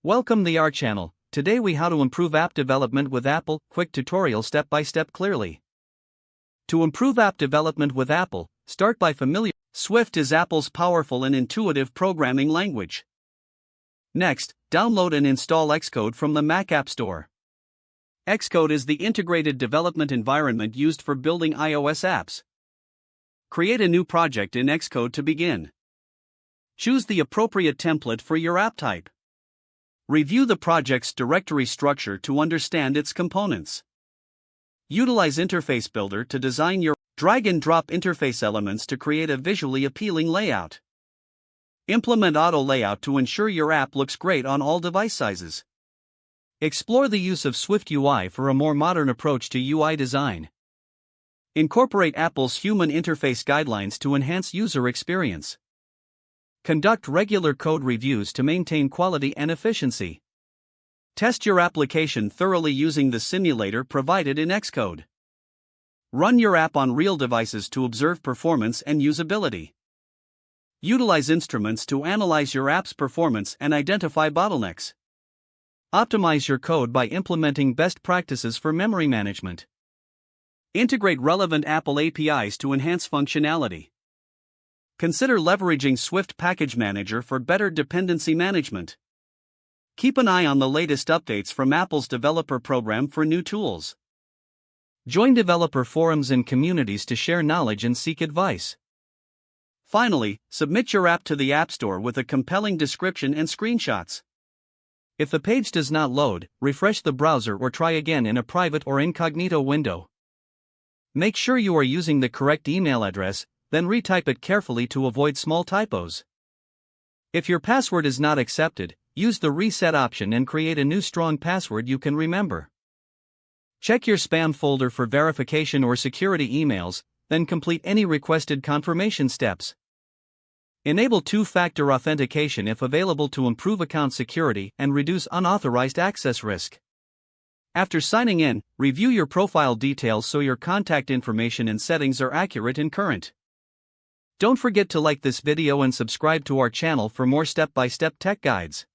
Welcome to our channel. Today we how to improve app development with Apple, quick tutorial step by step clearly. To improve app development with Apple, start by familiar. Swift is Apple's powerful and intuitive programming language. Next, download and install Xcode from the Mac App Store. Xcode is the integrated development environment used for building iOS apps. Create a new project in Xcode to begin. Choose the appropriate template for your app type. Review the project's directory structure to understand its components. Utilize Interface Builder to design your drag and drop interface elements to create a visually appealing layout. Implement auto layout to ensure your app looks great on all device sizes. Explore the use of Swift UI for a more modern approach to UI design. Incorporate Apple's human interface guidelines to enhance user experience. Conduct regular code reviews to maintain quality and efficiency. Test your application thoroughly using the simulator provided in Xcode. Run your app on real devices to observe performance and usability. Utilize instruments to analyze your app's performance and identify bottlenecks. Optimize your code by implementing best practices for memory management. Integrate relevant Apple APIs to enhance functionality. Consider leveraging Swift Package Manager for better dependency management. Keep an eye on the latest updates from Apple's developer program for new tools. Join developer forums and communities to share knowledge and seek advice. Finally, submit your app to the App Store with a compelling description and screenshots. If the page does not load, refresh the browser or try again in a private or incognito window. Make sure you are using the correct email address, then retype it carefully to avoid small typos. If your password is not accepted, use the reset option and create a new strong password you can remember. Check your spam folder for verification or security emails, then complete any requested confirmation steps. Enable two-factor authentication if available to improve account security and reduce unauthorized access risk. After signing in, review your profile details so your contact information and settings are accurate and current. Don't forget to like this video and subscribe to our channel for more step-by-step tech guides.